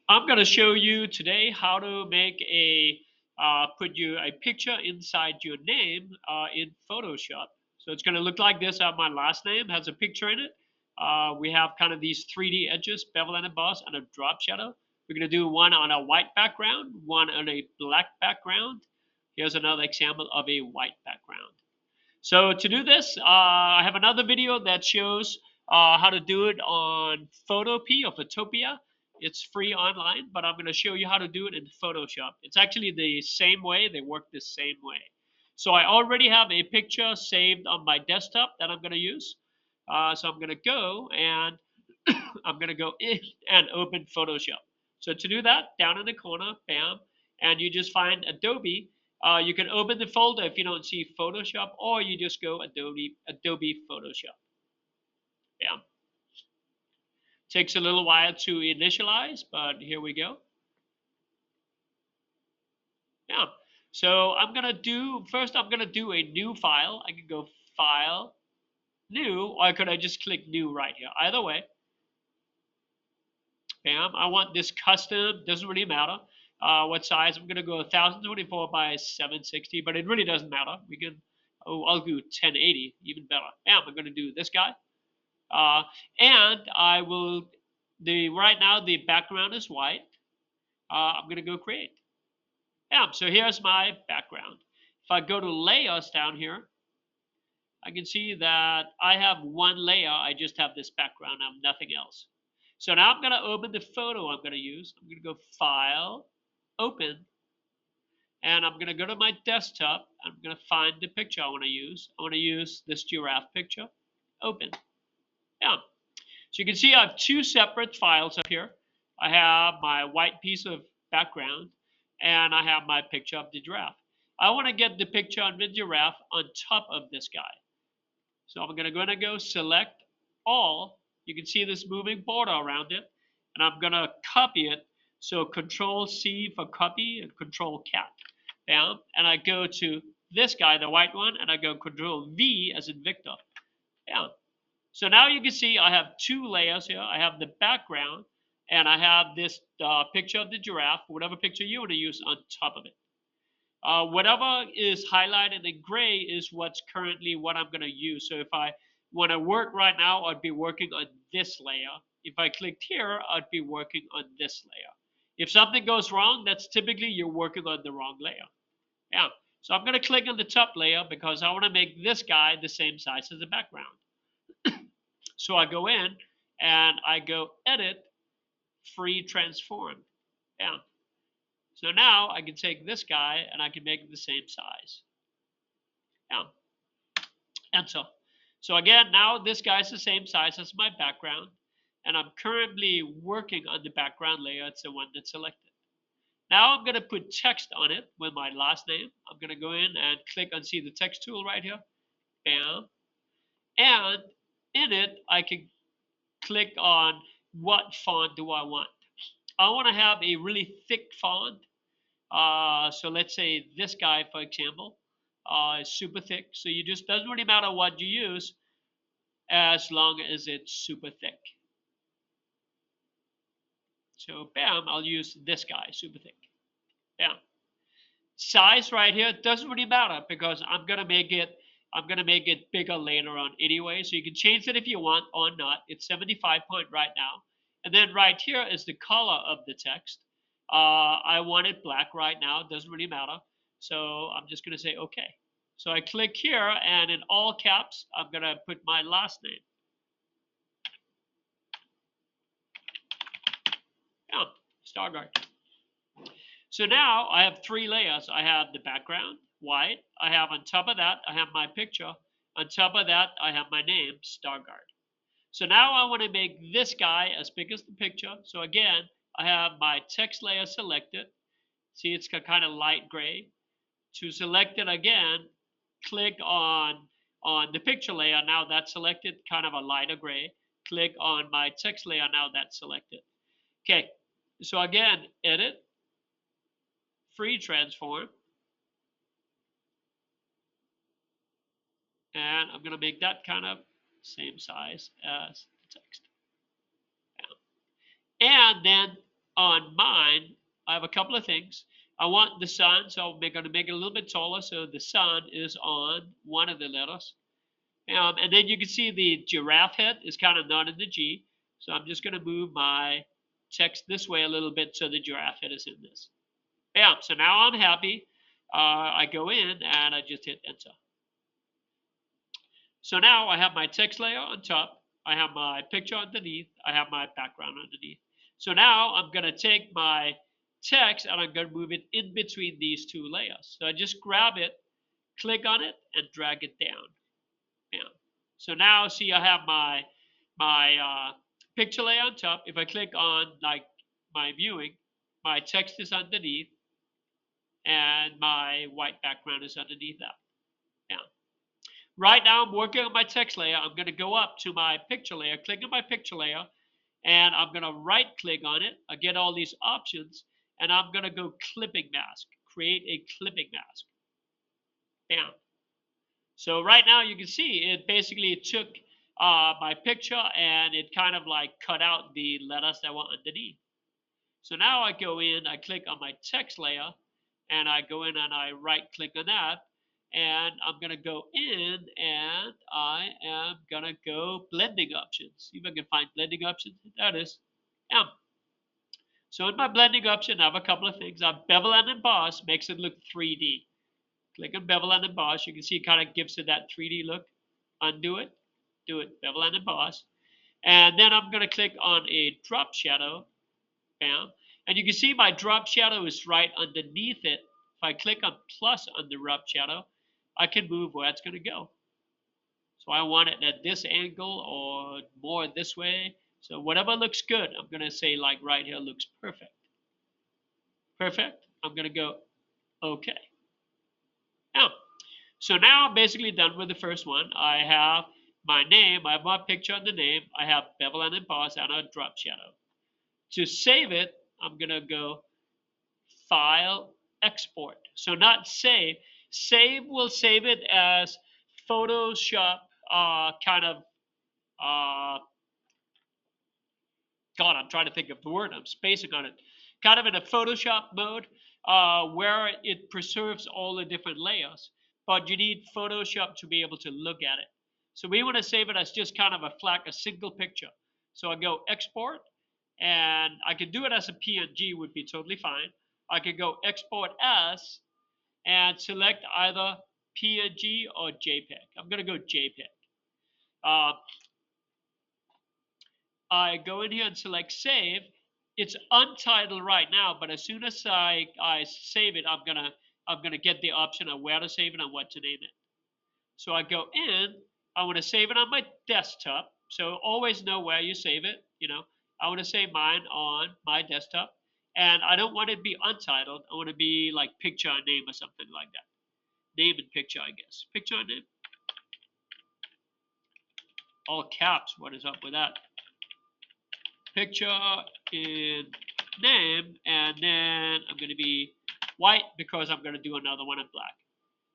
I'm going to show you today how to make put a picture inside your name in Photoshop. So it's going to look like this. My last name has a picture in it. We have kind of these 3D edges, bevel and emboss, and a drop shadow. We're going to do one on a white background, one on a black background. Here's another example of a white background. So to do this, I have another video that shows how to do it on Photopea or Photopea. It's free online, but I'm going to show you how to do it in Photoshop. It's actually the same way. They work the same way. So I already have a picture saved on my desktop that I'm going to use. So I'm going to go and I'm going to go in and open Photoshop. So to do that, down in the corner, bam, and you just find Adobe. You can open the folder if you don't see Photoshop, or you just go Adobe Photoshop. Yeah, takes a little while to initialize, but here we go. Yeah, so I'm gonna do first. I'm gonna do a new file. I can go File, New, or could I just click New right here? Either way, bam. I want this custom. Doesn't really matter. What size? I'm gonna go 1024 by 760, but it really doesn't matter. We can. Oh, I'll do 1080, even better. Bam. I'm gonna do this guy. And I will, right now the background is white. I'm going to go create. Yeah, so here's my background. If I go to layers down here, I can see that I have one layer. I just have this background. I have nothing else. So now I'm going to open the photo I'm going to use. I'm going to go File, Open, and I'm going to go to my desktop. I'm going to find the picture I want to use. I want to use this giraffe picture. Open. Yeah. So you can see I have two separate files up here. I have my white piece of background and I have my picture of the giraffe. I want to get the picture of the giraffe on top of this guy. So I'm going to go select all. You can see this moving border around it, and I'm going to copy it. So Control C for copy and Control Cat. Bam. And I go to this guy, the white one, and I go Control V as in Victor. Bam. So now you can see I have two layers here. I have the background and I have this picture of the giraffe, whatever picture you want to use on top of it. Whatever is highlighted in gray is what's currently what I'm going to use. So if I want to work right now, I'd be working on this layer. If I clicked here, I'd be working on this layer. If something goes wrong, that's typically you're working on the wrong layer. Yeah. So I'm going to click on the top layer because I want to make this guy the same size as the background. So I go in and I go Edit, Free Transform. Yeah. So now I can take this guy and I can make it the same size. Yeah. And so again, now this guy's the same size as my background. And I'm currently working on the background layer. It's the one that's selected. Now I'm going to put text on it with my last name. I'm going to go in and click on see the text tool right here. Bam. And in it, I can click on what font do I want. I want to have a really thick font. So let's say this guy, for example, is super thick. So you just doesn't really matter what you use as long as it's super thick. So bam, I'll use this guy, super thick. Bam. Size right here doesn't really matter because I'm gonna make it bigger later on anyway. So you can change it if you want or not. It's 75 point right now. And then right here is the color of the text. I want it black right now. It doesn't really matter. So I'm just gonna say okay. So I click here and in all caps, I'm gonna put my last name. Yeah, Stargard. So now I have three layers. I have the background, white. I have on top of that, I have my picture. On top of that, I have my name, Stargard. So now I want to make this guy as big as the picture. So again, I have my text layer selected. See, it's got kind of light gray. To select it again, click on the picture layer. Now that's selected, kind of a lighter gray. Click on my text layer. Now that's selected. Okay, so again, edit, free transform. And I'm going to make that kind of same size as the text. Yeah. And then on mine, I have a couple of things. I want the sun, so I'm going to make it a little bit taller so the sun is on one of the letters. And then you can see the giraffe head is kind of not in the G. So I'm just going to move my text this way a little bit so the giraffe head is in this. Bam. So now I'm happy. I go in and I just hit enter. So now I have my text layer on top. I have my picture underneath. I have my background underneath. So now I'm going to take my text and I'm going to move it in between these two layers. So I just grab it, click on it, and drag it down. Bam. So now see I have my picture layer on top. If I click on like my viewing, my text is underneath and my white background is underneath that. Yeah. Right now I'm working on my text layer. I'm going to go up to my picture layer, click on my picture layer, and I'm going to right click on it. I get all these options and I'm going to go clipping mask, create a clipping mask. Bam. So right now you can see it basically took my picture and it kind of like cut out the letters that were underneath. So now I go in, I click on my text layer, and I go in and I right click on that, and I'm gonna go in and I am gonna go blending options. See if I can find blending options. There it is. M. So in my blending option, I have a couple of things. Bevel and emboss makes it look 3D. Click on bevel and emboss. You can see it kind of gives it that 3D look. Undo it, do it, bevel and emboss. And then I'm gonna click on a drop shadow. Bam. And you can see my drop shadow is right underneath it. If I click on plus on the drop shadow, I can move where it's going to go. So I want it at this angle or more this way. So whatever looks good, I'm going to say like right here looks perfect. Perfect. I'm going to go okay. Now, so now I'm basically done with the first one. I have my name, I have my picture on the name, I have bevel and emboss and a drop shadow. To save it, I'm going to go File, Export. So not save. Save will save it as Photoshop kind of, God, I'm trying to think of the word. I'm spacing on it. Kind of in a Photoshop mode where it preserves all the different layers. But you need Photoshop to be able to look at it. So we want to save it as just kind of a single picture. So I go Export, and I can do it as a PNG would be totally fine. I could go Export As and select either PNG or JPEG. I'm going to go JPEG. I go in here and select Save. It's untitled right now, but as soon as I save it, I'm gonna get the option of where to save it and what to name it. So I go in. I want to save it on my desktop. So always know where you save it. You know, I want to save mine on my desktop. And I don't want it to be untitled. I want to be like picture and name or something like that. Name and picture, I guess. Picture and name. All caps. What is up with that? Picture in name. And then I'm going to be white because I'm going to do another one in black.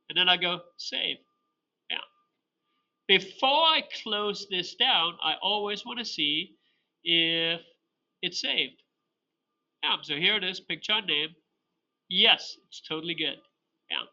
And then I go save. Yeah. Before I close this down, I always want to see if it's saved. Yeah, so here it is, picture and name. Yes, it's totally good. Yeah.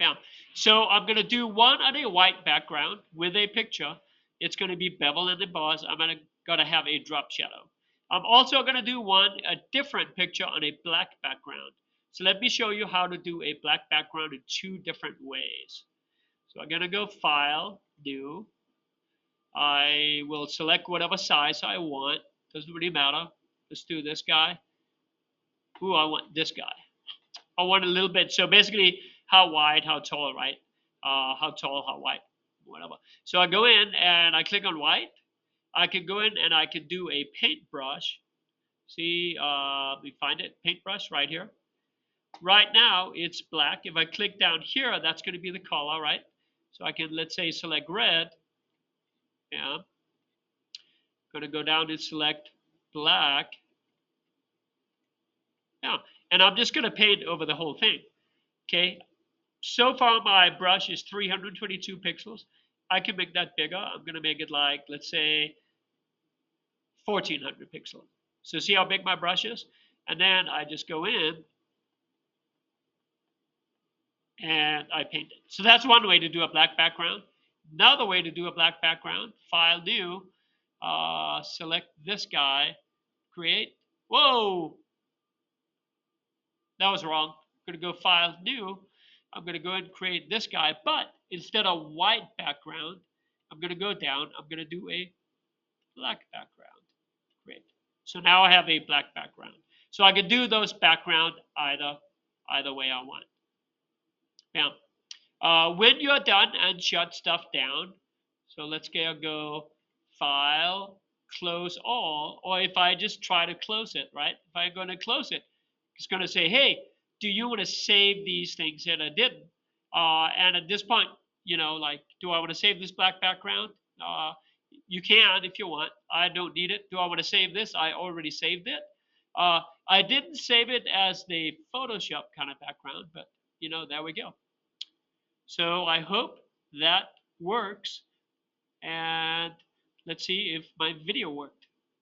Yeah. So I'm going to do one on a white background with a picture. It's going to be bevel and emboss. I'm going to have a drop shadow. I'm also going to do a different picture on a black background. So let me show you how to do a black background in two different ways. So I'm going to go File, New. I will select whatever size I want. Doesn't really matter. Let's do this guy. Ooh, I want this guy. I want a little bit. So basically, how wide, how tall, right? How tall, how wide, whatever. So I go in and I click on white. I can go in and I can do a paintbrush. See, we find it, paintbrush right here. Right now, it's black. If I click down here, that's going to be the color, right? So I can, let's say, select red. Yeah. Going to go down and select black. Yeah. And I'm just going to paint over the whole thing. Okay. So far, my brush is 322 pixels. I can make that bigger. I'm going to make it like, let's say, 1400 pixel. So see how big my brush is? And then I just go in and I paint it. So that's one way to do a black background. Another way to do a black background, File, New, select this guy, Create. Whoa, that was wrong. I'm going to go File, New. I'm going to go ahead and create this guy, but instead of white background, I'm going to go down. I'm going to do a black background. Great. So now I have a black background. So I can do those background either way I want. Now, when you're done and shut stuff down, so let's go File, Close All, or if I just try to close it, right? If I'm going to close it, it's going to say, hey, do you want to save these things? And I didn't. And at this point, you know, like, do I want to save this black background? You can if you want. I don't need it. Do I want to save this? I already saved it. I didn't save it as the Photoshop kind of background, but, you know, there we go. So I hope that works. And let's see if my video works.